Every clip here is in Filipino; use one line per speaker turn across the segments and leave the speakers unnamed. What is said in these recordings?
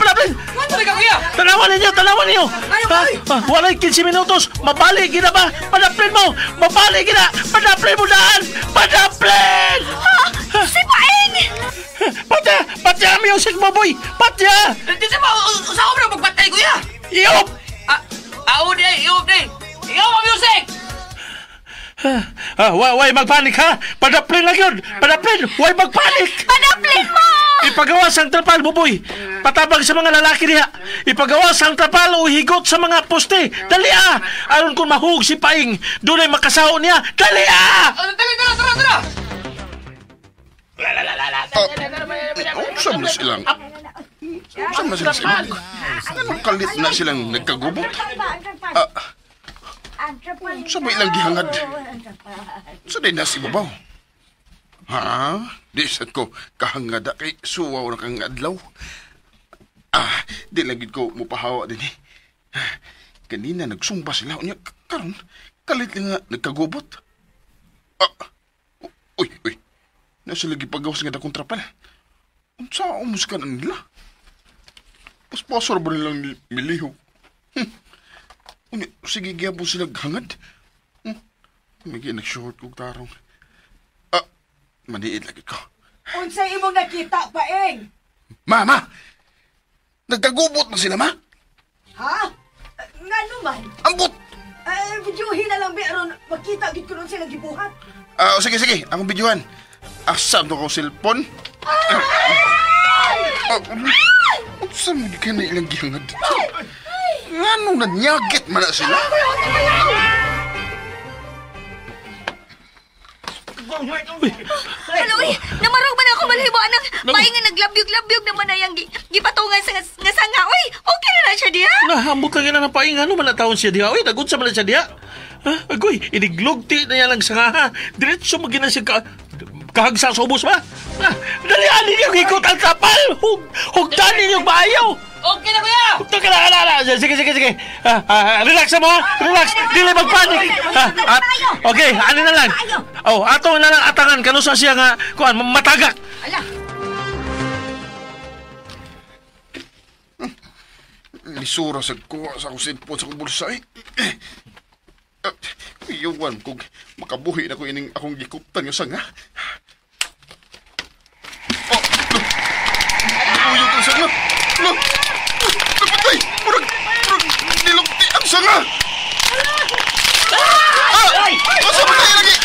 palapin!
Tuloy ka, kuya!
Tanawan ninyo! Walay 15 minutos! Mabalik gina ba? Padaplin mo! Mabalik gina! Padaplin mo daan! Padaplin!
Si Paing!
Patya ang music mo, boy! Patya!
Di sa ba, usaw mo na magpatay, kuya!
Iyop!
Iop ang music!
Way magpanik ha! Padaplin lang yun! Padaplin! Way magpanik!
Padaplin mo!
Ipagawas ang trapal, buboy! Patabag sa mga lalaki niya! Ipagawas ang trapal o higot sa mga poste! Dali aron kung mahug si Paing, doon ay makasao niya! Dali
Tara!
Saan na silang... Saan na silang simag? Anong kalit na silang nagkagubot? Saan ba ilang gihangad? Saan ay nasi babaw? Ha? Di saan ko kahangada kay suwaw na kang adlaw. Di lagi ko mupahawa din eh. Kanina nagsumba sila. Karon, kalit nga nagkagubot. Uy. Nasa lagi pagawas nga dakong trapal. Unsa umuskan ang nila? Paspasor ba nilang miliho? Sige, gyapon sila hangad. May nag-short kong tarong. Maniid lagi ko.
Unsay imong nakita, Paeng?
Mama! Nagkagubot na sila, ma?
Ha? Nga naman?
Ambot!
Videohin na lang, aron makita gid ko nun silang gibuhat.
Sige. Akong videohan. Asam to ko cellphone. Saan mo di ka na ilang gihangad? Nga nung nanyagit man na sila?
Aloy, namarog man ako malhibo anang Paing nga naglabyog-labyog naman na yung gipatungan sa nga sanga. Uy, okay na siya diha?
Nahambot lang na ng Paing. Ano man na taon siya diha? Uy, nagunsa man na siya diha? Agoy, iniglugti na yan lang sa nga. Diretso magina siya kahagsa sa ubos ba? Dalian ninyo hikot ang trapal! Hugdan ninyo maayaw!
Okay na, kuya!
Hugdan ka na! Sige. Relax mo ha! Relax! Dili magpanik! Okay, ano na lang? Ato na lang atangan. Kanusa siya nga, matagak!
Lisura sa kuha sa akong cellphone sa akong bulsa eh. Iyawan kung makabuhi na ko ining akong gikuptan yung sanga. Uyog ang sanga. Napatay! Murag nilukti ang sanga! Masa ba tayo lagi?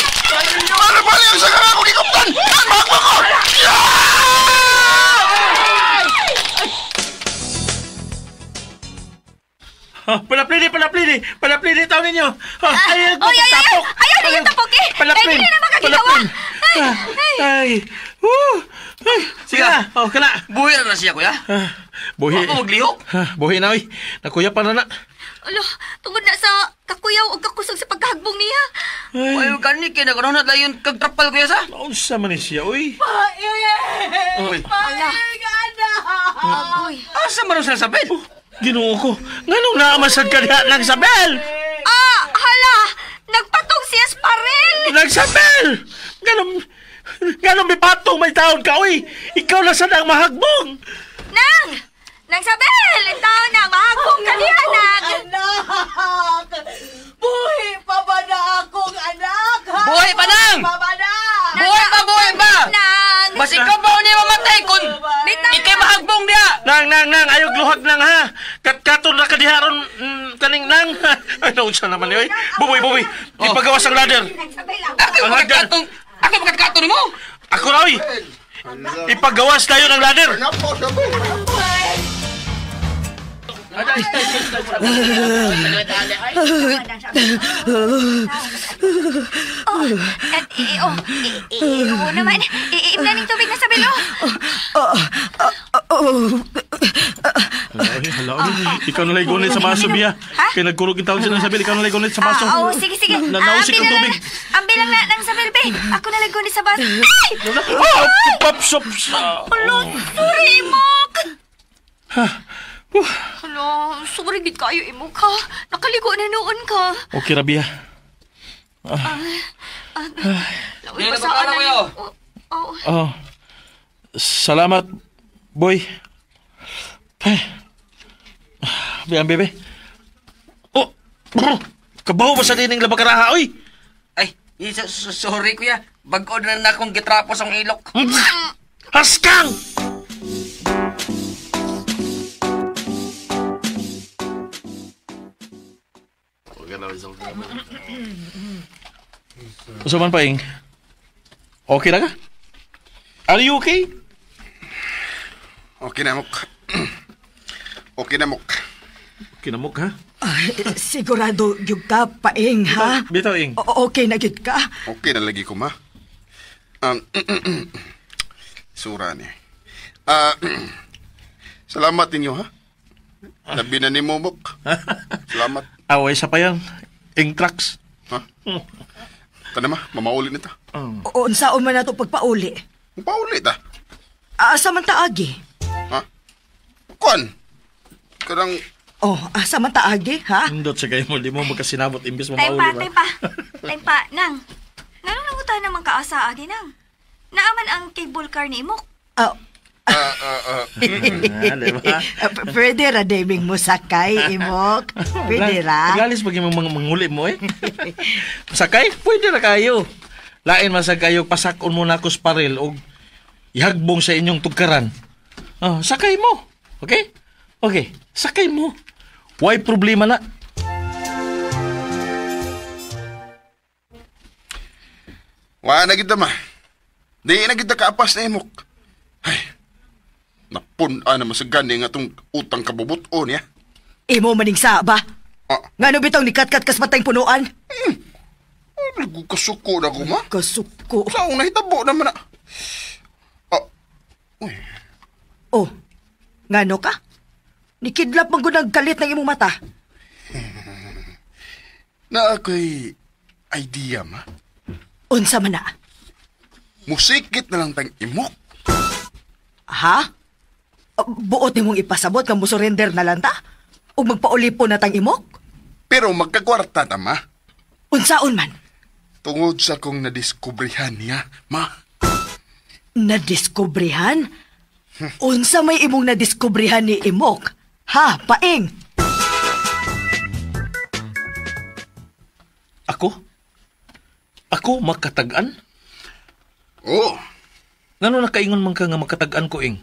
Ano bali ang sanga nga akong gikuptan? Mahakwa ko!
Palaplini tao ninyo.
Ayaw na yung tapok eh.
Palaplin.
Hindi na makagagawa.
Sige na. Kana.
Buhi na siya, kuya.
Buhi.
Ako maglihok.
Buhi na, oy. Nakuya pa na.
Alo, tungod na sa kakuyaw o kakusog sa pagkahagbong niya.
Ay, kani kaya nagkaroon na yung kagtrapal, kuya sa?
Naunsa man ni siya, oy.
Paeng! Paeng, anak!
Agoy.
Asa man ang sinasabit?
Ginoo ko. Nganong naamasad ka diha ng Sabel?
Hala! Nagpatong si Esparel!
Nagsabel! Ganong may patong may taon ka, oy. Ikaw na sad ang mahagbong.
Nang Sabel! Ito na, mahagbong ka niya, nang!
Anak! Buhi pa ba na akong anak?
Buhay pa, nang! Buhay pa!
Nang!
Mas ikaw pa niya mamatay kung ikay mahagbong niya!
Nang, ayog luhag nang ha. Katkaton na kadiharon kaning nang. Ay, naunsa naman ni, oy. Buboy. Ipagawas ang ladder.
Ako magkatkaton mo?
Ako na, oy. Ipagawas tayo ng ladder.
Oo naman. Iimna ng tubig na sa bilo.
Hala, ikaw na lang gunit sa baso, Bia. Kaya nagkurog yung tawag siya ng sabil, ikaw na lang gunit sa baso.
Oo, sige.
Nausik ang tubig.
Ang bilang na ng sabil, be. Ako na lang gunit sa baso. Ay!
Papsops!
Hala, sorry, Mok. Hala, sorry gid kayo, imo ka. Nakaligo na noon ka.
Okay, Rabia.
Hindi na pagkala ko yun.
Salamat, boy. Biyan, bebe. Oh, kabaho ba sa dining labakaraha, oy?
Ay, sorry kuya. Bago na akong gitrapos ang ilok.
Haskang! Usa man paing. Okay na ka? Are you okay?
Okay na, Mok. Okay na, Mok.
Kinamok ha?
Sigurado gyud ka, Paing, ha?
Bitaw, ing.
Okay na gyud ka.
Okay na lagi ko, ma. Sura ni. Salamat ninyo, ha? Labi na ni Momok. Salamat.
Away sa pa yan. Ing trucks.
Ha? Tana ma, mamauli nito.
Unsaon man nato pagpauli?
Pauli ta.
Asa man taagi?
Ha? Kuan? Karang...
Asa man taagi, ha?
Hindot sa kayo mo, di mo magkasinabot imbis mo
Time
mauli
pa. Time pa. Nang. Ngano nangutan naman kaasa agi, nang? Naaman ang cable car ni Imok.
Diba?
Pwede ra deming mo sakay, Imok. Pwede ra.
Galis pag yung mga manguli mo eh. Sakay? Pwede na kayo. Lain masag kayo, pasakon mo na kusparil o ihagbong sa inyong tugkaran. Sakay mo. Okay? Okay, sakay mo. Why problema na?
Wala na kita, ma. Di na kita kaapas na Imok. Ay, napuna naman sa gani nga itong utang kabubuton, ya.
Imo maning sa ba?
Ah,
Ngano bitaw ni katkat kas matay punuan?
nagkasuko na ko, ma.
Kasuko.
Saan nahitabo naman na.
Oh, ngano ka? Nikidlap man gud kalit ng imong mata.
Na ako'y idea, ma.
Unsa man na?
Musikit na lang tang Imok.
Ha? Buot nimong ipasabot kang musurrender na lang ta? O magpaulipon na tang imok?
Pero magkakwarta ta, ma.
Unsaon man?
Tungod sa kong nadiskubrihan niya, ma.
Nadiskubrihan? Unsa may imong nadiskubrihan ni Imok? Ha, Paing?
Ako makatagan?
Oo.
Ngano nakaingon man ka nga makatagan ko, ing?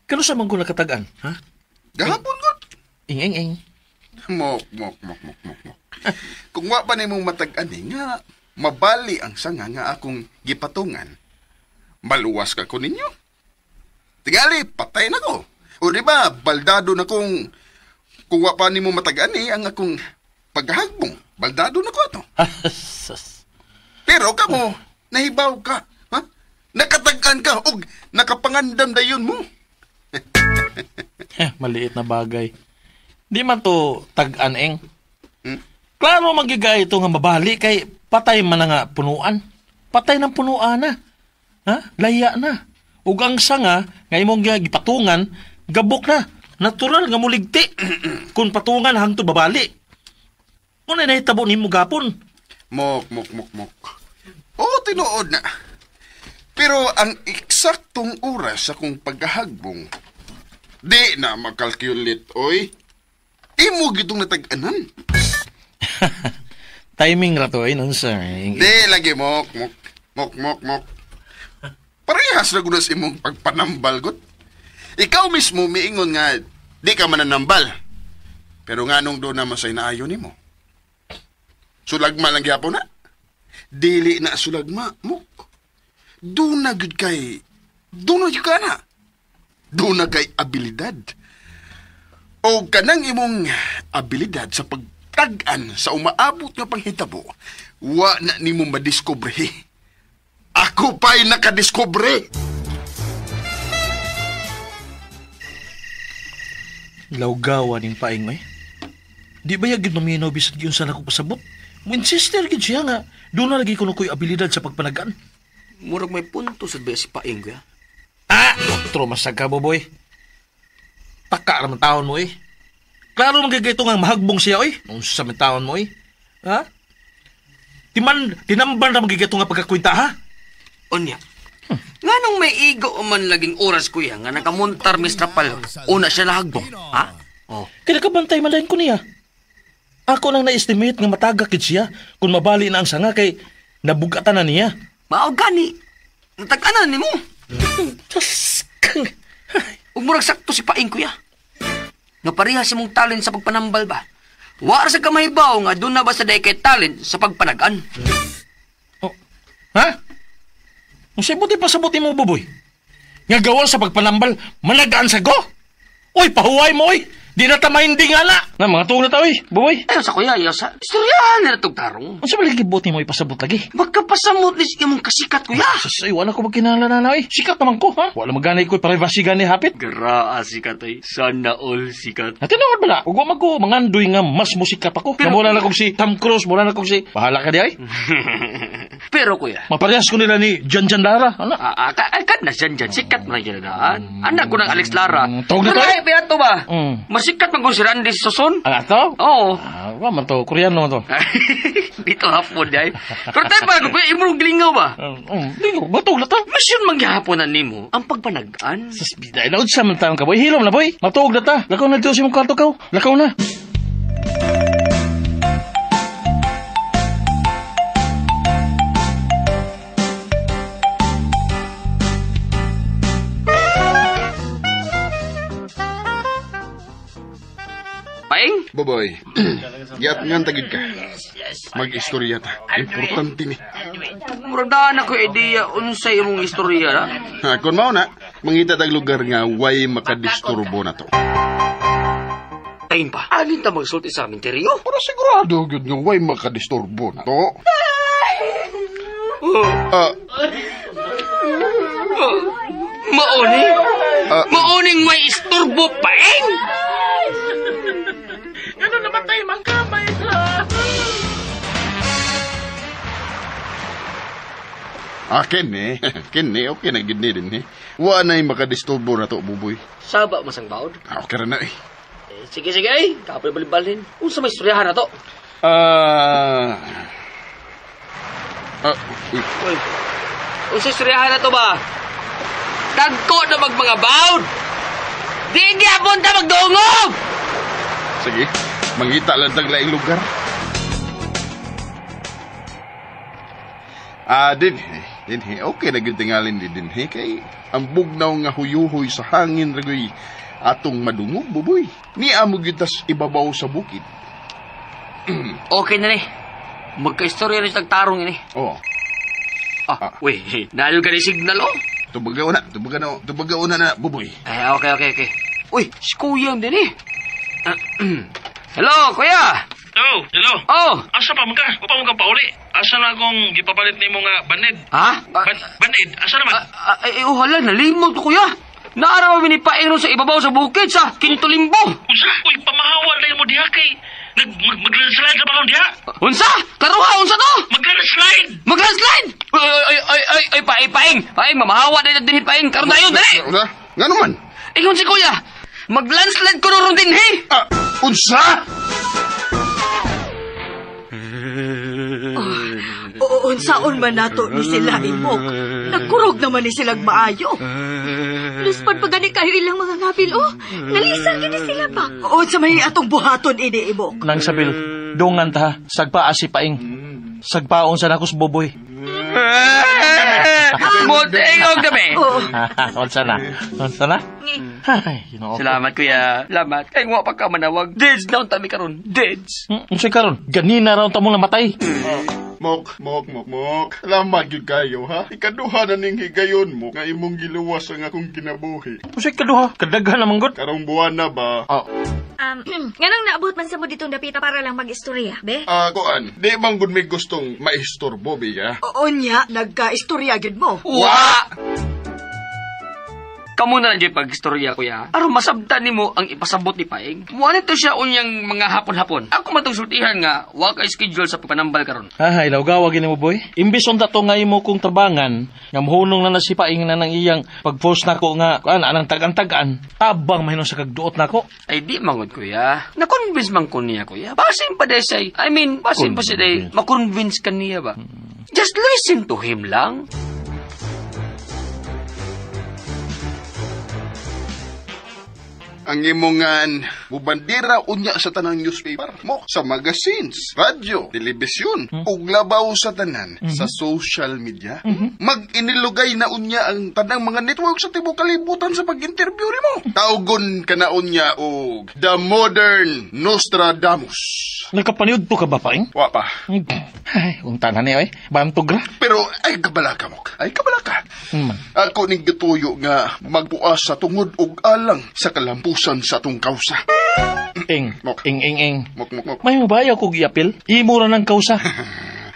Kano sa man ko nakatagan, ha?
Gahapon ko.
Ing.
Mok. Kung wa pa nimong matag-ani nga, mabali ang sanga nga akong gipatungan. Maluwas ka ko ninyo. Tingali, patay na ko. O di ba, baldado na kung wa pa nimo matag-ani ang akong paghahagbong. Baldado na ko to. Pero kamo, nahibaw ka. Ha? Nakatag-an ka o nakapangandam dayon mo.
Maliit na bagay. Di man to tag-an, ing.
Hmm?
Klaro magigay ito nga mabali kay patay man na nga punuan. Patay ng punuan na. Ha? Laya na. Ug ang sanga nga imong gipatungan, gabok na. Natural nga muligti. Kung patungan hangtod babali. Muna nahitabo nimo gapon.
Mok. Oo, tinuod na. Pero ang eksaktong oras sa kong paghahagbong, di na makalculate, oy. Imo gitong natag-anan.
Timing ra to, nun sir.
Di lagi, Mok. Parehas na gunas imong pagpanambal, gut. Ikaw mismo miingon nga, di ka mananambal. Pero nga nung doon naman sa'y naayon nimo. Sulagma lang gyapon na. Dili na sulagma, Mok. Doon na gud kay... Doon na ka na. Doon na kay abilidad. O kanang imong abilidad sa pagtag-an sa umaabot nga panghitabo, wa na nimo madiskubre. Ako pa'y nakadiskubre.
Lawgawa ning paing may. Di ba yagid maminaw bisag yun sa nakupasabot? Mo-insister gid siya nga. Doon na lagi ko na ko'y abilidad sa pagpanagan.
Murag may punto sa besi Paing kuya.
Otro masag ka, boboy. Taka naman taon mo, eh. Klaro magigay ito nga mahagbong siya, eh. Nung sa taon mo, eh. Ha? Tinamban na magigay ito nga pagkakwinta, ha?
Onya. Nga Nganong may igo man laging oras kuya nga nakamuntar Mr. Pal. Una siya nahagbo. Ha? Oh.
Kaya kabantay malayan ko niya. Ako nang na-estimate nga matagakit siya kung mabali na ang sanga kay nabugatan na niya.
Mao gani. Natag-anan nimo.
Tas kang...
Ug murag sakto si Paing kuya. Napareha si mong talent sa pagpanambal ba? Wa sa kamahibaw nga doon na ba sa day kay talent sa pagpanagan?
Oh. Ha? Kung siya buti pasabuti mo, Buboy. Nga gawa sa pagpanambal, managaan sa go? Uy, pahuway mo, uy! Di na tamahin di nga na! Na, mga tuong na tao, uy, Buboy.
Ayaw sa kuya, ayaw sa istoryahan na itong tarong.
Ang sabi lagi buti mo ipasabot lagi?
Magkapasamot ni siya mong kasikat kuya.
Sasay, wala ko magkinala na, uy. Sikat naman ko, ha? Wala maganay ko, parivasi gani hapit.
Garaa sikat ay, sana all sikat.
Natinawad bala, huwag ko mangandoy nga mas musikat ako. Pero, mula na kong si Tom Cruise, mula na kong si... Bahala ka di, ay?
Pero kuya,
Maparehas ko nila ni Jan Lara, ano?
Kad na dyan, sikat na dyan daan. Anak ko ng Alex Lara.
Tawag na to?
Ay, piyato ba? Masikat man ko si Randy Soson.
Ano to?
Oo.
Man to, Koreano man to.
Dito hapon, day. Pero tayo pa, kuya, imong glingaw ba?
Lingo, matog na to.
Masyon mangyahaponan nimo ang pagpanagaan.
Sus, biday na, sa man ka, boy. Hilom na, boy. Matog na ta. Lakaw na dito si mong kwarto ka. Lakaw na.
Paing?
Baboy, giat nga tagid ka. Mag-istorya ta. Importante ni.
Muradaan ako ideya unsay imong istorya na.
Ha, kung mao na, mangita tag lugar nga way makadisturbo na to.
Paing pa, alin ta magsulti sa amin, Teryo?
Para sigurado gyud nga way makadisturbo na to.
Mauni? Mauning may isturbo, Paing?
Ano naman tayo mangkamay ka?
Ken okay na gid ni din eh. Wa nay makadisturbo na to, Buboy.
Saba masang baod.
Okay ra na eh.
Sige, ay. Kapoy balin-balin. Unsa may istoryahan na to? Uy. Unsa istoryahan na to ba? Tagko na mga baod! Di gyapon ta magdungog!
Sige, mangita lang tag laing lugar. Din okay na gyud tingalin din kay ang bugnaw nga huyuhoy sa hangin ragoy atong madungog, Buboy. Ni amo gyud tas ibabaw sa bukid.
Okay na ni. Magka-istorya rin tagtarong ini.
Oh.
Uy, nayo ka ni signal, oh.
Tubagaw na, Buboy.
Ay, okay. Uy, si Kuya din eh. Hello, Kuya!
Oh, hello.
Oh!
Asa pa mga? Upa mo ka pauli. Asa na akong gipapalit ni mo nga banid?
Ha?
Banid? Asa naman?
Hala, nalimot ko, Kuya. Naaraw mi ni Paing sa ibabaw sa bukid sa Kintulimbo.
Unsa? Uy, pamahawan na mo diha kay... Mag-landslide sa balon diha?
Unsa? Karuha, unsa to?
Mag-landslide!
Mag-landslide? Ay, Paing! Paing, mamahawa na din Paing. Karoon tayo, dali!
Nga naman?
Ingon si Kuya, mag-landslide ko rin din, hey!
Unsa?
Unsaon man nato ni sila imok. Nagkurog naman ni silang maayo.
Luspad pa gani kayo ilang mga ngabil, oh. Nalisan gini sila ba?
Unsa may atong buhaton ini imok.
Nang sabil, dungan ta, sagpa asi Paing. Sagpaon sa nakos Buboy.
Mutengog kami!
Unsa na? Ay,
Salamat, Kuya. Salamat. Kaya nga pa ka manawag. Deads na kami karon. Deads.
Unsay karon? Ganina raw ta mo namatay.
Mok. Salamat yun kayo, ha? Ikaduha na ning higayon mo nga imong giluwas ang akong kinabuhi.
Unsay kaduha? Kadaghan naman gud.
Karong buwan na ba?
Ganang naabot man sa mo ditong dapita para lang mag-istorya, be?
Kuan, di bang gud may gustong maistorbo, biya?
Onya, nagka-istorya gyud mo.
Wa! Kamu na lang dyan pag-istorya, Kuya. Aron masabtan nimo ang ipasabot ni Paing. Muanit to siya unyang mga hapon-hapon. Ako matong sultihan nga, wa ka schedule sa papanambal karon.
Ay, lawgawa gini mo, boy. Imbis unta to nga imo kong tabangan, nga mahunong na si Paing na nang iyang pag-force nako nga, anang tagan-tagaan, tabang mahino sa kagduot nako.
Ay, di mangod, Kuya. Na-convince man ko niya, Kuya. Basin pa desay. Basin pa siya day. Ma-convince ka niya ba? Just listen to him lang.
Ang imongan mubandira unya sa tanang newspaper mo, sa magazines, radyo, telebisyon, ug labaw sa tanan sa social media. Mag-inilugay na unya ang tanang mga network sa tibuok kalibutan sa pag-interview mo. Taugon ka na unya og The Modern Nostradamus.
Nagkapaniud to ka ba, Paing?
Wa pa.
Ay, kung tanan niya, bantog ra.
Pero ay kabala ka mo. Ay kabala ka. Ako ning gituyo nga magpuas sa tungod og alang sa kalampusan sa atong kausa.
Ing,
Mok.
ing.
Mok.
May mabayaw kog iapil. Imo ra ng kausa.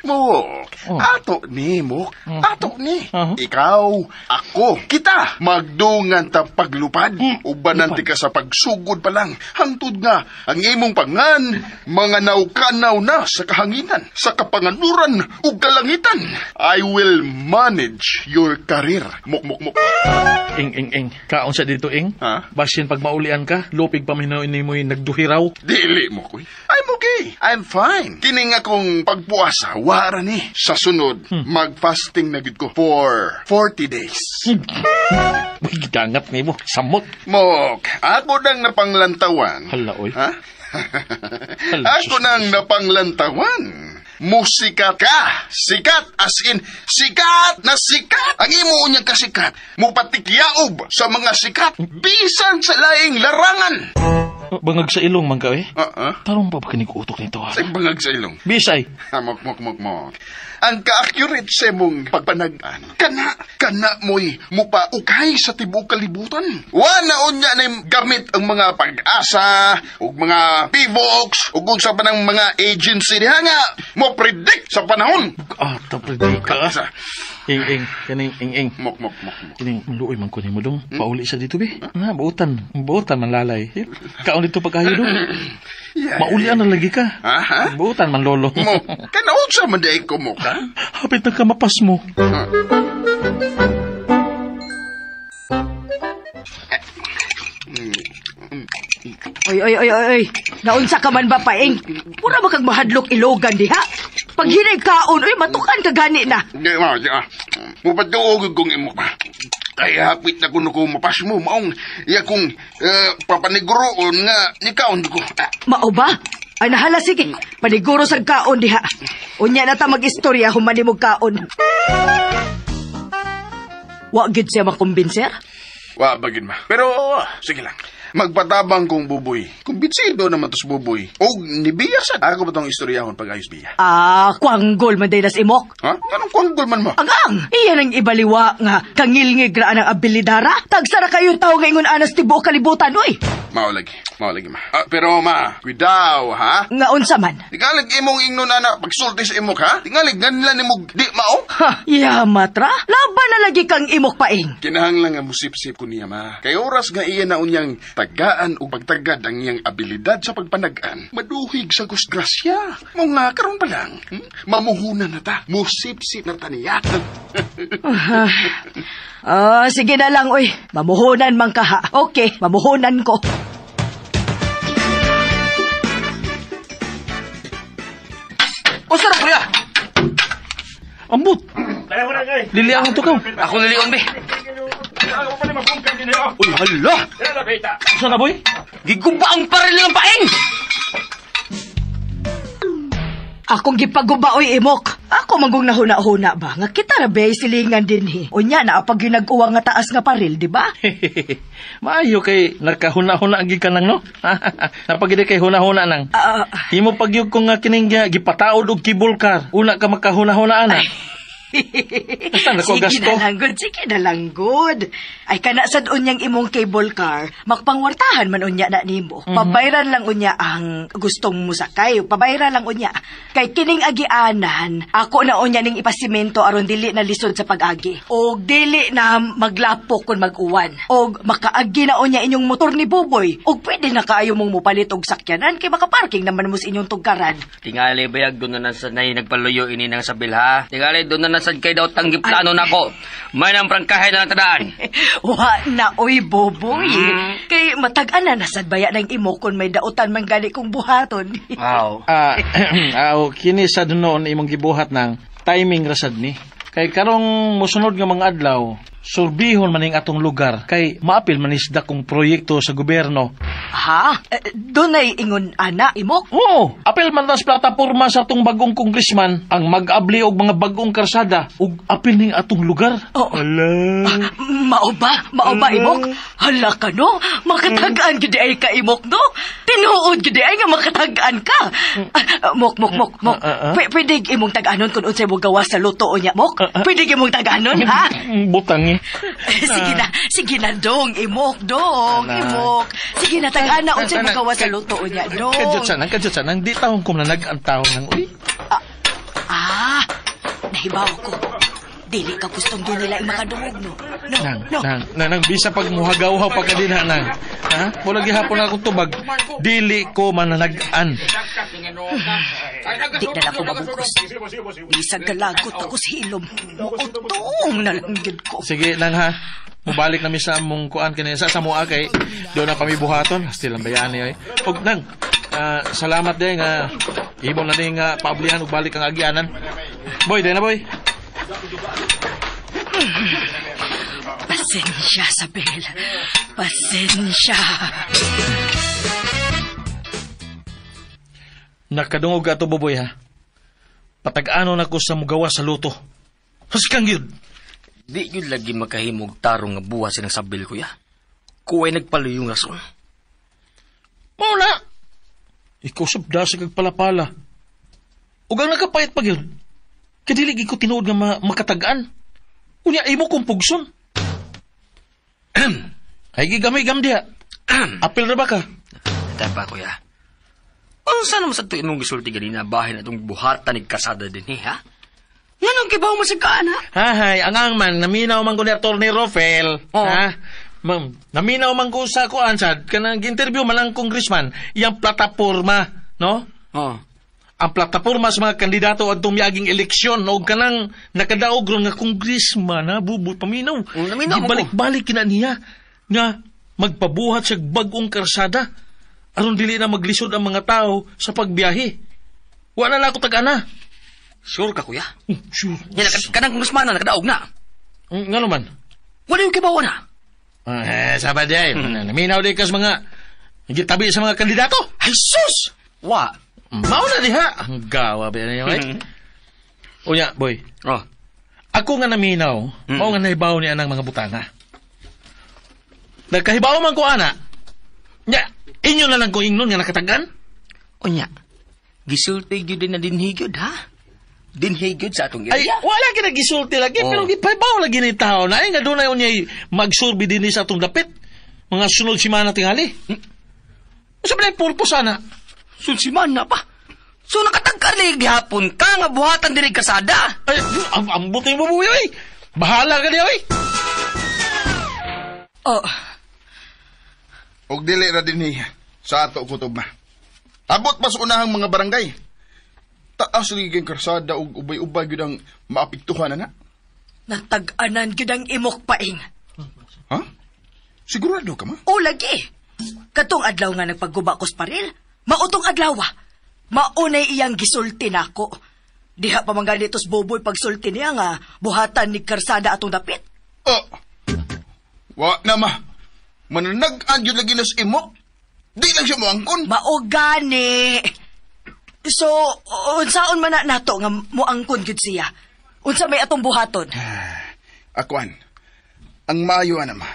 Mok.
Oh.
Ato ni, Mok. Ato ni.
Uh-huh.
Ikaw, ako, kita. Magdungan ta paglupad. Ubanan ti ka sa pagsugod pa lang. Hangtod nga, ang imong pangan, mga naukanaw na sa kahanginan, sa kapanganuran ug kalangitan. I will manage your career. Mok.
Ing. Kaon sa dito, Ing.
Ha?
Basin pag maulian ka, lupig paminaw ini mo'y nagduhiraw.
Dili mo, kuy. I'm okay. I'm fine. Kining akong pagpuasa, wara ni. Sa sunod, mag-fasting na gid ko for 40 days.
Uy, gidangat ni mo. Samot.
Mok, ako nang napanglantawan.
Hala, oy.
Ha?
Hala,
Ako nang napanglantawan. Musikat ka. Sikat as in sikat na sikat. Ang imo unyang kasikat. Mupatikyaob sa mga sikat. Bisan sa laing larangan.
Bangag sa ilong, man ka, eh. Tarong pa ba kinikutok nito, ha?
Sa bangag sa ilong.
Bisay.
Mok. Ang ka-accurate sa mong pagpanagan. Kana mo'y mupaukay sa tibuok kalibutan. Wala unya na gamit ang mga pag-asa, o mga pivox, o kung sa panang mga agency diha nga, mo predict sa panahon.
Tapos ka. Ing. Kaning,
Mok.
Kining luoy man ko ni mo dong. Pauli sa dito, be. Buutan man lalay. Kaon dito pagkayo dong. Maulian na lagi ka.
Aha.
Buutan man lolo.
Mok, kanaon sa manday ko, Mok, ha?
Hapit na kamapas mo.
Oy. Naunsa ka man ba, Paing? Pura ba kag mahadlok ilogan diha? Pag hinay kaon, matukan ka gani na.
Di ma. Mupatuog kong imo pa. Kaya hapit na kuno ko mapas mo. Maong iya kong papaniguroon nga nikaon di ko.
Mao ba? Ay nahala sige. Paniguro sa kaon diha. Unya na ta mag-istorya humani mo kaon. Wa gid siya makumbinser?
Wa bagin ma. Pero sige lang. Magpatabang kong buboy. Kumbinsido naman tos buboy. O nibiyasan. Ako ba tong istoryahon pag ayos biya?
Kwanggol man day nas imok.
Ha? Anong kwanggol man mo?
Agang! Iyan ang ibaliwa nga. Kangilngig raan ang abilidara. Tagsara kayong tao nga ingon anas tibuok kalibutan, oy.
Maulagi ma. Pero ma, kuidaw ha?
Nga unsa man.
Tingalig imong ingnon ana pagsulti sa imok ha? Tingalig ganlan imong di mao?
Ha, yamatra. Laban na lagi kang imok, Paing.
Kinahanglan nga musip-sip ko niya ma. Kay oras nga iya na unyang tagaan o pagtagad ang iyang abilidad sa pagpanagan. Maduhig sa gusgrasya. Mga karon pa lang. Mamuhunan na ta. Musip-sip na ta niya.
Sige na lang, oy. Mamuhunan man ka ha. Okay, mamuhunan ko.
O sarap kuya.
Ambot. Liliang ito ka.
Ako nalion, be.
Uy, hala. Saan na, boy?
Giguba ang paril ng Paing.
Akong gipaguba, oy, imok. Ako manggong nahuna-huna ba? Nga kita na bay silingan din hi. Unya na apag ginag-uwa nga taas nga paril, di ba?
Maayo kay nakahuna-huna agi ka nang, no? Napagidi kay huna-huna nang. Himo pagyug ko nga kining gipataod og cable car. Una ka makahuna-huna ana.
Sige na lang good. Ay kana sad unyang imong cable car, makpangwartahan man unya na nimo. Pabayran lang unya ang gustong mo sakay. Pabayran lang unya. Kay kining agianan, ako na unya ning ipasimento aron dili na lisod sa pag-agi. Og dili na maglapok kun mag-uwan. Og makaagi na unya inyong motor ni Buboy. Og pwede na kaayo mong mupalit og sakyanan kay makaparking naman mo sa inyong tugkaran.
Tingali bayag doon na sa nagpaluyo ini nang sabil ha. Tingali doon na nasad kay daw tanggip plano nako. May nang prangkahe na natadaan.
Wa na oy Boboy. Kay matag-an na nasad baya ng imo kon may dautan man gani kong buhaton.
Wow.
Kini sad noon imong gibuhat ng timing rasad ni. Kay karong musunod nga mga adlaw, surbihon maning atong lugar kay maapil manisda kong proyekto sa gobyerno.
Ha? Doon ay ingon ana, imok?
Oo, apil man tas plataporma sa atong bagong congressman ang mag-abli og mga bagong karsada ug apil ning atong lugar.
Oo.
Ala.
Mao ba, imok? Hala ka, no? Makatagaan gid ay ka, imok, no? Tinuod gid ay nga makatagaan ka. Mok. Pwede imong tag-anon kung unsay mo gawas sa luto niya, mok? Pwede imong tag-anon, ha?
Butang eh.
Sige na, dong, imok. Sige na, tag-ana unsay mo gawas sa luto niya, dong.
Kadyot sanang, di taong kung nanag-antaw ng uy.
Nahibaw ko. Dili ka gustong doon nila makadungog, no?
Nang, bisa pag muhagaw-haw pa ka din, nang. Ha? Mula gihapon akong tubag, dili ko mananagaan.
Di na lang ko mabukos. Bisag kalagot ako sa hilom. Muutong na lang yun ko.
Sige lang, ha? Mubalik namin sa mong kuan kinesa sa mua kay doon na kami buhaton. Still ang bayaan niya, eh. Huwag nang, salamat din nga ibon na din nga paablihan ug balik ang agyanan. Boy, din na boy.
Pasensya, Sabel. Pasensya.
Nakadungog ato, Boboy, ha? Patag-ano na ko sa mugawa sa luto. Haskang yun.
Di yun lagi makahimog tarong nga buha silang sabil, kuya. Kuwa'y nagpalo yung rason.
Mauna! Ikaw sabda sa kagpalapala. Ug ang nakapayat pag yun, kadiligi ko tinuod nga makatagaan. Unya, ay mo kong pugson. Ay gigamay-gam diha. Apil na ba ka?
Tayo pa, kuya. Unsa naman sa tuin mong gisulti ganina bahay na itong buhatan ni kasada din, ha? Yan ang kibaw masagkaan, ha?
Hahay, angang man, naminaw man ko ni Atty. Rofel.
Oo.
Ha? Ma'am, naminaw man ko sa kuan sad, kanang interview man ang congressman, iyang plataporma, no?
Oo.
Ang plataporma sa mga kandidato at tumiyaging eleksyon, o kanang nakadaog ron nga congressman, ha? Bubut, paminaw.
Naminaw mo ko.
Balik kina niya, nga magpabuhat sa bagong karsada, aron dili na maglisod ang mga tao sa pagbiyahe. Wala na ako tag-ana.
Sure ka, kuya?
Sure.
Yan, kanang kungusman na nakadaog na.
Nga naman.
Wala yung kibaw na.
Sabad ay, naminaw di kas mga nagitabi sa mga kandidato.
Ay, sus! Wa?
Mauna diha. Ang gawa ba niya, right? Unya, boy.
Oh.
Ako nga naminaw, mao nga nahibaw niya ng mga butana. Nagkahibaw man ko, ana. Nya, inyo na lang ko ingnon nga nakatagan?
Unya, gisulti yun din na dinhigyod, ha? Dinhigyod sa atong
Ay,
area.
wala ka nagisulti lagi,
Oh.
pero gipahibaw lagi ni tao na. Ay, nga doon na yun niya magsurbi din sa atong dapit. Mga sunod si Mana tingali. Sabi na yung purpose, ana.
Sunsiman na pa. So nakatagkalig gihapon ka nga buhatan diri kasada.
Ay, ang buti mo buwi, oy. Bahala ka niya, oy.
Oh,
Og dili ra din sa ato kutob na. Abot pa sa unahang mga barangay. Taas liging karsada og ubay-ubay gyud ang maapektuhan na.
natag-anan gyud ang imok paing.
Ha? Sigurado ka ma?
O lagi. Katong adlaw nga nagpaggubakos paril, mautong adlaw. Maunay iyang gisulti nako. Diha pa man ganitos boboy pagsulti niya nga buhatan ni karsada atong dapit.
Oh. Wa na ma. Mananag-an gyud lagi nas imo. Di lang siya moangkon.
Mao gani. So, unsaon man na nato nga moangkon gyud siya? Unsa may atong buhaton?
Akuan. Ang maayo na ma.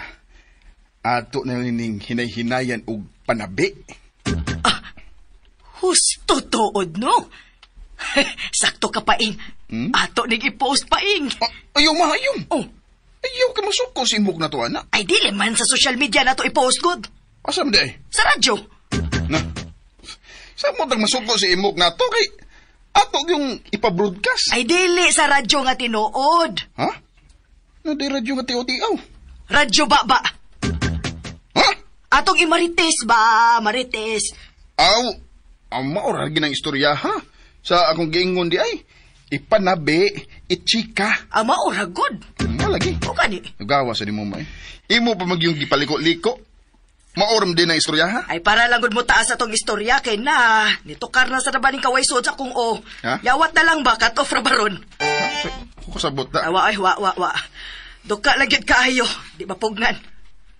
Ato na ning hinay-hinayan og panabi.
Husto tuod, no? Sakto ka paing. Ato ning i-post paing.
Ayaw ma, ayaw.
Oh,
Ayaw ka masuko si imok na to, ana.
ay dili man sa social media nato i-post good.
Asa man di ay?
Sa radyo.
Na. Sa mo tang masuko si imok na to kay ato yung ipabroadcast.
Ay dili sa radyo nga tinuod.
Ha? Na di radyo nga tiyo-tiyaw.
Radyo ba?
Ha?
Atong imarites ba, marites.
Aw, ang maura ginang istorya ha. Sa akong giingon di ay ipanabi, ichika.
Ama ora good.
Malagi.
O kani.
Nagawa sa di mo may. Imo pa magyong gipaliko-liko. Maoram din ang istorya ha.
Ay para lang gud mo taas atong istorya kay na nitukar na sa nabaning kaway sod sa kung o.
Ha?
Yawat na lang ba cut off ra baron.
Ako sabot na.
Wa. Duka lagit kaayo. Di ba pugnan?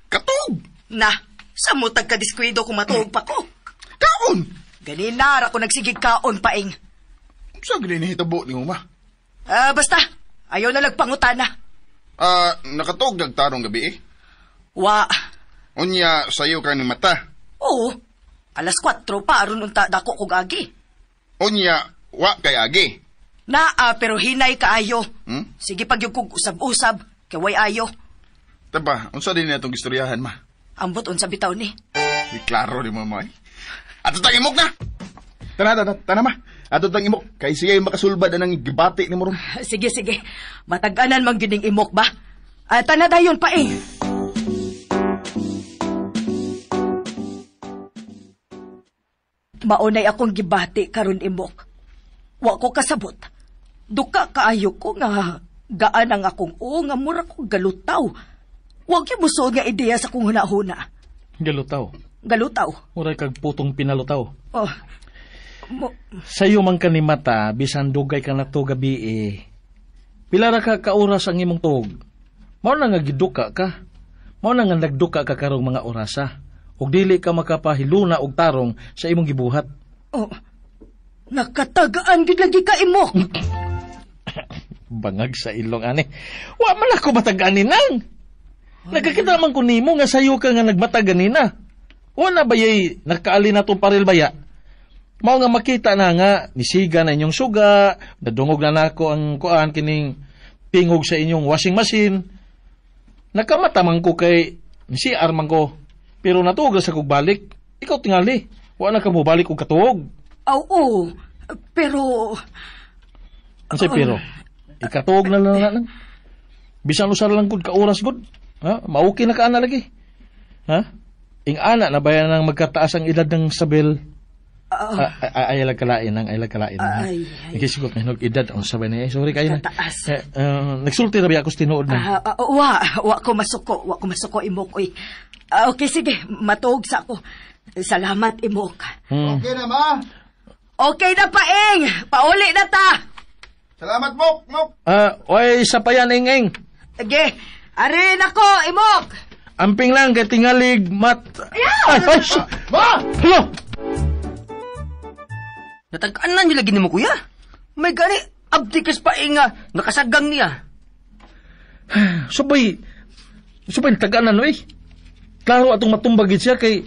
Katog!
Na, sa mutag ka diskwido kung matuog pa ko.
Kaon!
Ganinara ko nagsigig kaon, Paing.
Sa ginahitabo ni mo, ma?
Basta, ayaw na lagpangutana.
Nakatog nagtarong gabi eh.
Wa.
Unya, sayo ka ni mata.
Oo. Alas 4 pa, aron unta dako kog agi.
Unya, wa kay agi.
Naa, pero hinay kaayo.
Hmm?
Sige pag yung kog usab-usab, kay way ayo.
Taba, unsa din na itong istoryahan, ma?
Ambot unsa bitaw ni.
Di klaro ni mo, ma. Ato tang imok na! Tana, ma. Ato tang imok. Kay siya yung makasulbad anang gibati ni mo ron.
Sige. Matag-anan mang gining imok ba? Tana dayon, Paing. Maunay akong gibati karon imok. Wa ko kasabot. Duka kaayo ko nga gaan ang akong nga mura ko galutaw. Wag yung muso nga ideya sa kong hunahuna.
Galutaw.
Galutaw.
Muray kag putong pinalutaw.
Oh.
Sayo man ka ni mata, bisan dugay ka na to gabi eh. Pila ra ka kauras ang imong tuog. Mao na nga giduka ka. Mao na nga nagduka ka karong mga orasa. Ug dili ka makapahiluna og tarong sa imong gibuhat.
Oh. Nakatagaan gid lagi ka imok.
Bangag sa ilong ani. Wa man ako matagaan ni nang. Nagkakita man ko nimo nga sayo ka nga nagmatagan nina. Wa na bayay nakaali na tong paril baya. Mao nga makita na nga nisiga na inyong suga, nadungog na nako ang kuan kining tingog sa inyong washing machine. Nakamatamang ko kay si armang ko. Pero natuog sa kog balik. Ikaw tingali. Wa na ka mo balik og katuog.
Oo. Pero
Ansay pero? Ikatuog na lang. Bisan usar lang gud ka oras gud. Ha? Mauki na ka ana lagi. Ha? Ing ana na bayan nang magkataas ang edad ng Sabel. Ay kalain nang.
Ay.
Nagisigot na edad ang sabay na. Sorry kayo na.
Kataas.
Nagsulti na ba ako tinuod na?
Wa ko masuko imok oy. Okay, sige, matuog sa ako. Salamat, imok.
Okay na, ma.
Okay na, Paing. Pauli na ta.
Salamat, Mok.
Oy, isa pa yan, Ing.
Sige, arin ako, imok.
Amping lang, kay tingalig, mat... Ay,
Ma!
Hello!
Natag-anan niyo lagi ni mo, kuya. May gani, abdikas pa nga, nakasagang niya.
Subay, tagaan na, eh. Klaro atong matumbagid siya kay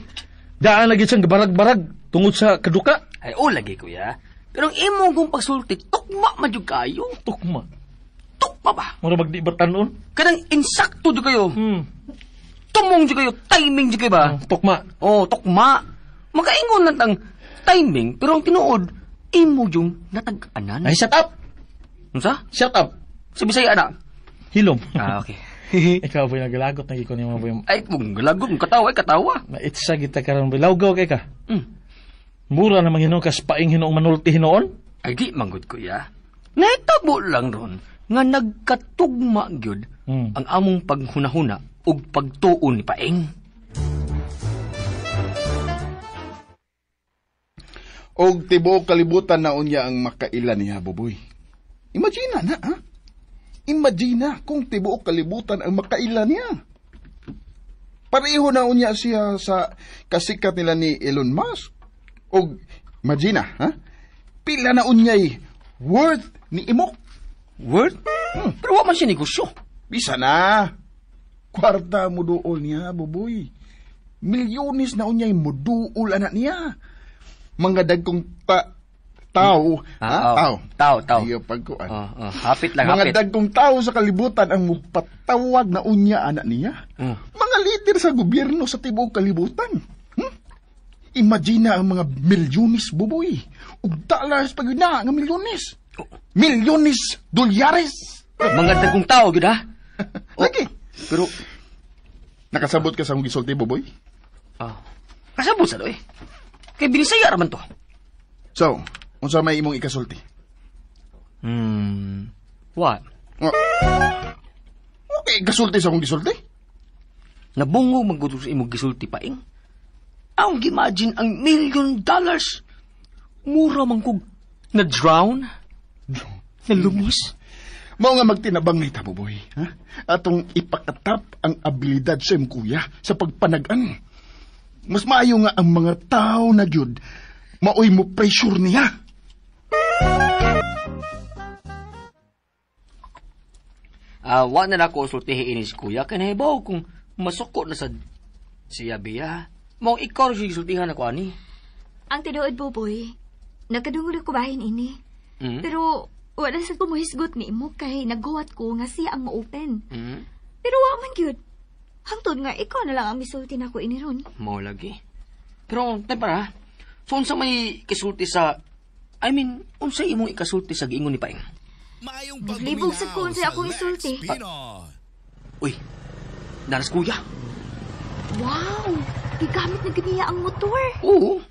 daan lagi siyang barag-barag tungod sa kaduka.
Ay, o lagi, kuya. Pero ang imong kong pagsulti, tukma man yung kayo.
Tukma.
Tukma ba?
Mura magdi batanon?
Kanang insakto di kayo. Tumong di kayo, timing di kayo ba?
Tukma.
Oh, tukma. Makaingon lang tang timing, pero ang tinuod, imo yung natag-anan.
Ay, shut up!
Ano sa?
Shut up!
Sa Bisaya na.
Hilom.
Okay.
Ikaw boy nagalagot na ikaw niyo boy.
Ay, kung galagod, katawa.
Naitsa kita karon boy. Lawgaw kay ka.
Mura
namang hinuon kas paing hinuong manulti hinoon.
Ay, di manggod kuya. Naitabo lang ron nga nagkatugma gyud ang among paghunahuna ug pagtuon ni Paeng.
Og tibuok kalibutan na unya ang makailan niya, Buboy. Imagine na, ha? Imagine kung tibuok kalibutan ang makailan niya. Pareho na unya siya sa kasikat nila ni Elon Musk. Og imagine, ha? Pila na unyay worth ni Imok.
Worth? Pero wa man siya negosyo.
Bisa na. Kwarta mo dool niya, Buboy. Milyones na unyay mo dool anak niya. Mga dagkong tao.
Tao.
Iyo pagkuan.
Hapit lang,
mga dagkong tao sa kalibutan ang mupatawag na unya anak niya. Mga leader sa gobyerno sa tibuok kalibutan. Imagine ang mga milyones, Buboy. Ug dollars pag yun na, nga milyones. Milyones dolyares.
Mga dagkong tao, gud ha?
Lagi.
Pero,
nakasabot ka sa mong gisulti, Buboy?
kasabot sa doy. Kay binisaya raman to.
So, unsa may imong ikasulti?
What?
Okay, kasulti sa akong gisulti?
Nabungo maggusto sa imong gisulti Paeng. Ang imagine ang $1 million. Mura man kog na-drown, na lumos.
Mao nga magtinabang ni Taboboy, ha? Atong ipakatap ang abilidad sa imong kuya sa pagpanagan. Mas maayo nga ang mga tao na gyud maoy mo pressure niya.
Wa na ako sultihin ni si kuya, kaya nahibaw kung masuko na sa siya biya. Mao ikaw siya sultihan ako ani.
Ang tinuod, Buboy, nagkadungod ako bahin ini. Pero wala sa kumuhisgot ni mo kay naghuwat ko nga siya ang ma-open. Pero wa man gyud. Hangtod nga ikaw na lang ang misulti na ko ini ron.
Mao lagi. Pero tay para, so unsa may kasulti sa unsa imong ikasulti sa giingon ni Paing?
Naglibog sa kung sa akong isulti.
Uy, naras kuya.
Wow! Gigamit na ganiya ang motor.
Oo.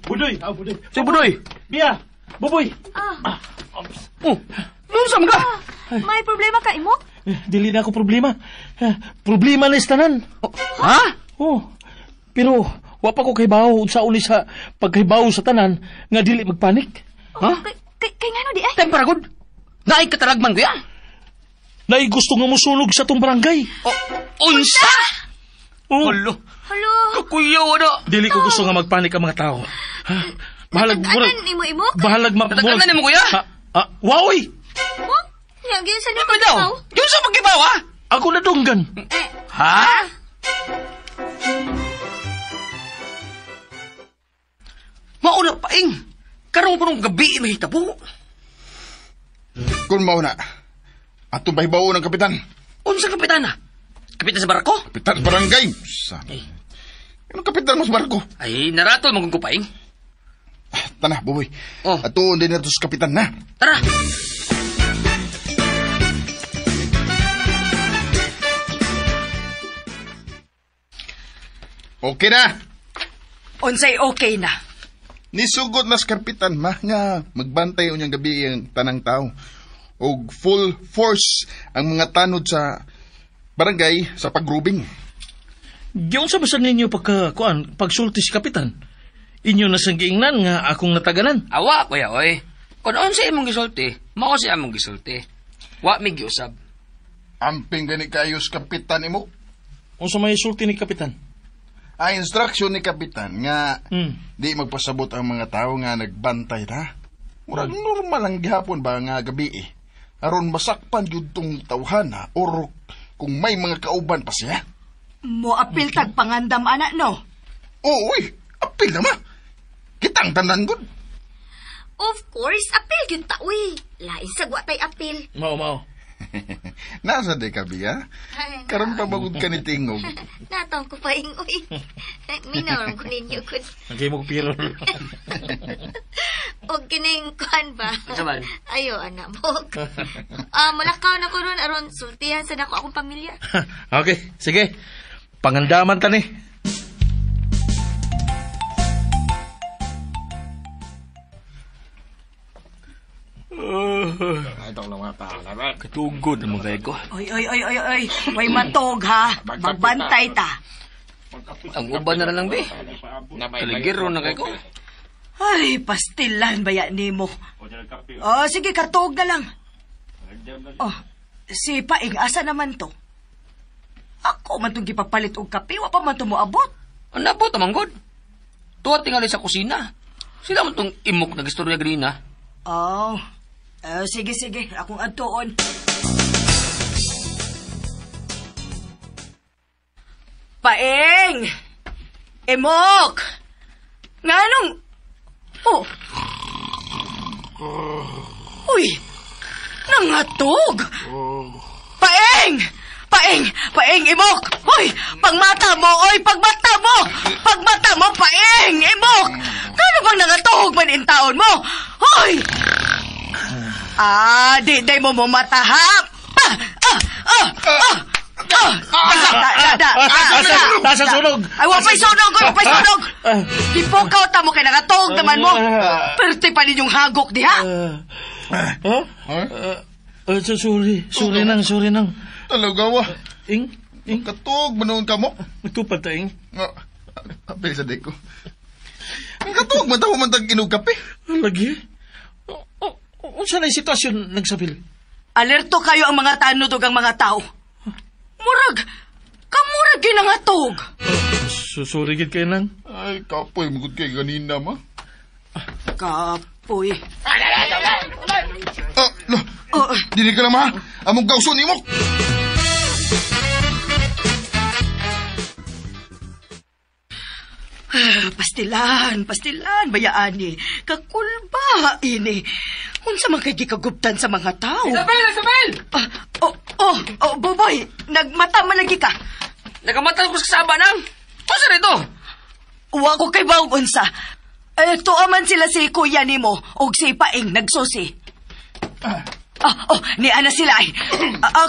Budoy!
Si Budoy!
Biya! Buboy!
Oh, lusam ka!
May problema ka, Imok?
Dili na ako problema. Problema na istanan.
Ha?
Oh, pero wa pa ko kaybaw unsa uni sa pagkaybaw sa tanan nga dili magpanik.
Ha?
Kay nga no di ay?
Temparagod! Naay kataragman kuya!
Nay gusto nga musunog sa tong barangay.
Oh, unsa?
Oh,
Halo,
Halo?
kakuyaw na!
dili ko gusto nga magpanik ang mga tao. Bahalag
Anan ni mo, Imok?
Bahalag
Natagalan ni mo kuya?
Waoy!
Oh? Yang yun sa
Ano
likod
daw?
ikaw?
Yung sa pagkibaw ha?
Ako na dunggan.
Ha? Mauna Paing! Karong punong gabi mahitabo.
Kung mao na, atong pahibaw ng kapitan.
Unsa kapitana? Kapitan sa barko?
Kapitan sa barangay. Sabi. Anong kapitan mo sa barko?
Ay, naratol magong kupaing.
Tanah, Buboy.
Oh.
Atuon din na to sa kapitan na.
Tara!
Okay na.
Unsay okay na.
Nisugod na sa kapitan ma nga magbantay unyang gabi ang tanang tao. O full force ang mga tanod sa barangay sa pagrubing.
Giyon sa basan ninyo pagsulti si kapitan. Inyo na sang giingnan nga akong nataganan.
Awa, kuya, oy. Kung unsa imong gisulti, mao siya among gisulti. Wa mi giusab.
Amping gani kayo sa kapitan imo.
Unsa may sulti ni kapitan?
Ang instruction ni kapitan nga
Hmm.
di magpasabot ang mga tao nga nagbantay na. Murag normal ang gihapon ba nga gabi eh. Aron masakpan yun tong tawhana or kung may mga kauban pa siya.
Mo apil tag pangandam ana no.
Oo, uy, apil na ma. Kitang tanan gud.
Of course, apil yun ta, uy. Lain sa guwatay apil.
Mao.
Nasa de ka biya? Karon pa bagod ka ni tingog.
Natang ko pa ing, uy. Minawang ko ninyo, kun.
Nagay mo ko piro.
O kining kuhan ba?
Unsa man?
Ayo, anak mo. Mulakaw na ko ron, aron sultihan sa nako akong pamilya.
Okay, sige. Pangandaman ta ni.
Katugod ang mga ko.
Oy. Way matog ha. Magbantay ta.
Ang uban na lang, be. Kaligiro na kay ko.
Ay, pastilan baya nimo. Oh, sige katog na lang. Oh, si Paing asa naman to? Ako man tong gipapalit og kape, wa pa man to moabot.
Ang nabot amang god. Tuwa tingali sa kusina. Sila man tong imok na gistorya grina.
Oh. Sige. Akong adtuon. Paeng! Emok! Nganong... Oh! Uy! Nangatog! Paeng! Paeng, Emok! Hoy! Pagmata mo, Paeng! Emok! Kano bang nangatog man in taon mo? Hoy! Di mo matahap!
Nasa sunog!
Ay, wapay sunog! Ipukaw ta mo kay nangatog naman mo! Perte pa ninyong hagok diha!
Sorry nang.
Talaga wa.
Ing?
Katog manoon ka mo.
Magtupad ta, Ing.
Apil sa deko. Ang katog man tao man tag inog kape.
Lagi? unsa na sitwasyon nagsabil?
Alerto kayo ang mga tanod ug ang mga tao. Murag, kamurag ginangatog.
Sorry gid kay nang.
Ay, kapoy, magod kay ganina, ma.
Kapoy.
Dili ka na, ma. Among gawson ni mo.
Pastilan, bayaan ni. Kakulba, ini. Unsa man kay gikagubtan sa mga tao?
Isabel!
Boboy, nagmata man lagi ka.
Nakamata ko sa saba nang. Unsa rito?
Uwa ko kay bawang unsa. Tuaman sila si kuya nimo og si Paing nagsusi. Ni ana sila ay.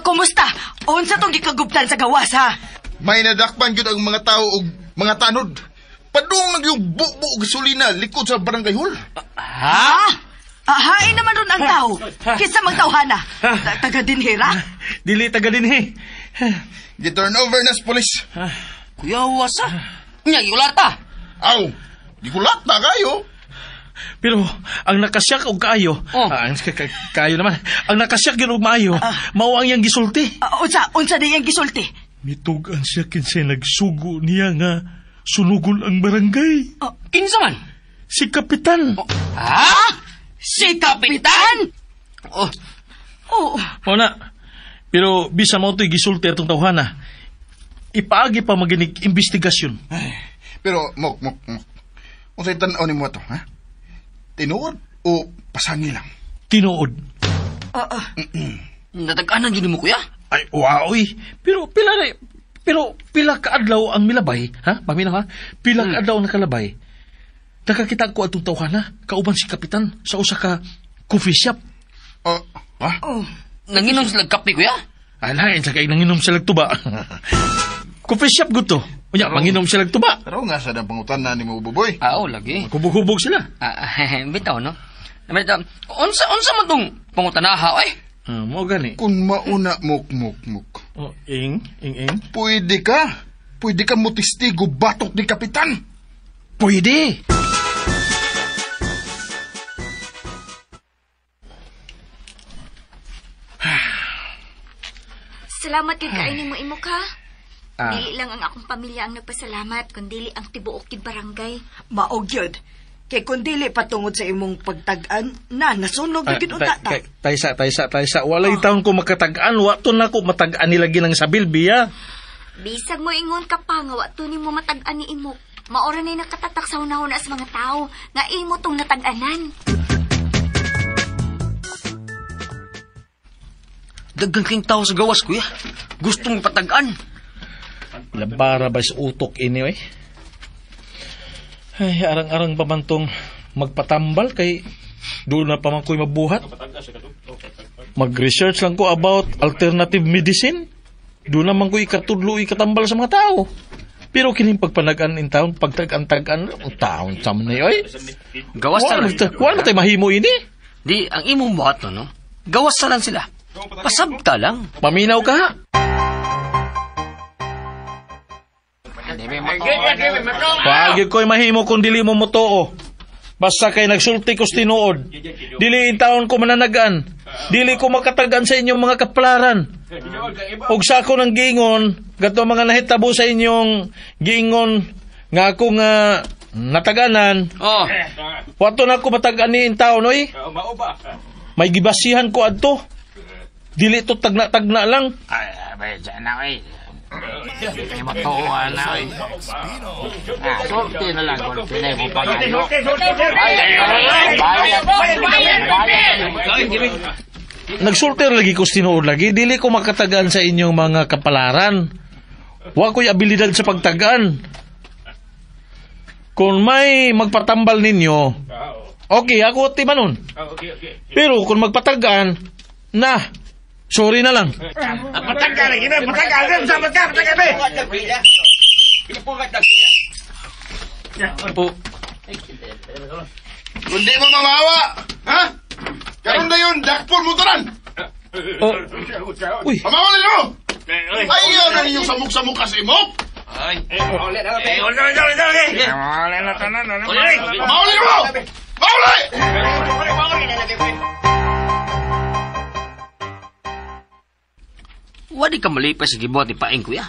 Kumusta? Unsa tong gikagubtan sa gawas ha?
May nadakpan gyud ang mga tao og mga tanod. Padung lang yung buo gasolina likod sa barangay hall.
Ha? Hain naman ron ang tao. Kisa magtawhana. Taga dinhira.
Dili taga dinhi.
Gi-turnover na sa polis.
Kuya, wasa. Nya, giulata.
Aw, di kulat na kayo.
Pero ang nakasyak og kaayo, ang kaayo naman. Ang nakasyak gyud og maayo, mao ang iyang gisulti.
Unsa di iyang gisulti?
Mitugan siya kinsay nagsugo niya nga sunugol ang barangay.
Kinsa man?
Si Kapitan.
Si Kapitan?
O na. Pero bisa mo ito'y gisulti atong tawhana. Ipaagi pa maginig investigasyon.
Pero, mok. Unsay tan-aw nimo to, ha? Tinuod o pasangi lang?
Tinuod.
Natag-anan yun mo, kuya?
Ay, waoy. Pero pila ka adlaw ang milabay, ha? Paminaw ha? Pila ka adlaw ang nakalabay. Nakakita ko atong tawhana, kauban si Kapitan sa usa ka coffee shop.
Nanginom sila kape, kuya?
Ay, lain sa kay nanginom sila tuba. Coffee shop gusto. Unya, manginom sila tuba.
Pero nga sa pangutan na ni mo, Buboy.
Lagi.
Hubog-hubog sila.
Bitaw, no? Unsa man tong pangutanaha, oy?
Mo gani.
Kung mauna, mok.
Ing.
Pwede ka mo testigo batok ni Kapitan.
Pwede.
Salamat kay kainin mo imok ha. Dili lang ang akong pamilya ang nagpasalamat, kundi ang tibuok kid barangay.
Maog yun. Kay kung dili patungod sa imong pagtag-an, nasunog na kinutata.
Taysa. Walay taon ko makatag-an. Wato na ko matag-an nila ginang sa Bilbia.
Bisag mo ingon ka pa nga wato ni mo matag-an ni imok. Maora na nakatatak sa unahon na sa mga tao nga imo tong natag-anan.
Daggang king tao sa gawas, kuya. Gustong patag-an.
Labara ba sa utok ini, eh? Ay, arang-arang pa man tong magpatambal kay doon na pa man ko'y mabuhat. Mag-research lang ko about alternative medicine. Doon naman ko'y ikatudlo, ikatambal sa mga tao. Pero kining pagpanagan in town, pagtag-an-tag-an, taon sa man na yun, eh?
Gawas sa lang.
Wala tayo mahimo ini.
Di, ang imong buhat, no? Gawas sa lang sila. Pasabta lang.
Paminaw ka, ha? Pagi ko'y mahimo kung dili mo motoo. Basta kay nagsulti ko tinuod. Dili in taon ko mananagan. Dili ko makatagan sa inyong mga kaplaran. Og sa ako ng giingon, gato mga nahitabo sa inyong giingon nga ako nga nataganan. Wato na ako matagan ni in taon, oy. May gibasihan ko adto. Dili to tagna-tagna lang.
Ay, dyan na, oy. Matuwa na, oy. Sorte na lang kung pinay mo pa kayo.
Nagsulter lagi ko tinuod lagi. Dili ko makatagan sa inyong mga kapalaran. Wa ko'y abilidad sa pagtagan. Kung may magpatambal ninyo, okay, ako timanon. Pero kung magpatagan, sorry na lang.
Patagal, patagal.
Kung di mo mamawa, ha? Karon na yun, dakpon mo tanan.
Uy.
Mamawa nila mo! Ayaw na ninyong samok-samok kasi mo! Mamawa nila mo! Mamawa nila!
Wadi ka malipay sa gibuhat ni Paing, kuya.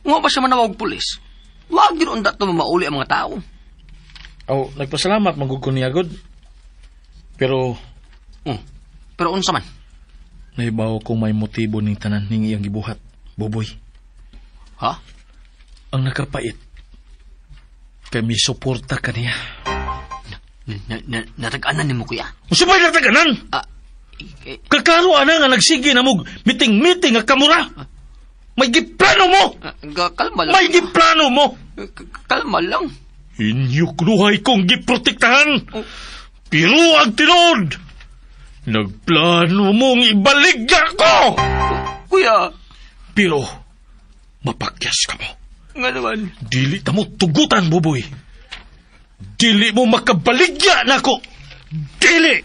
Nga ba siya manawag pulis? Wag yun undat na mauli ang mga tao.
Oh, nagpasalamat magugko niya, God. Pero,
Pero unsa man?
nahibaw kong may motibo ning tanan ning iyang gibuhat, Buboy.
Ha?
Ang nakapait, kay may suporta ka niya.
Natag-anan ni mo, kuya.
Usapay na taganan! Kakaro ana nga nagsige na mog meeting-meeting nga kamura. May giplano mo!
Kalma lang.
May giplano mo!
Kalma lang.
Inyo kluhay kong giprotektahan. Pero ang tinod, nagplano mong ibaligya ko!
Kuya!
Pero, mapakyas ka mo.
Nga naman.
Dili ta mo tugutan, Buboy. Dili mo makabaligya na ko. Dili!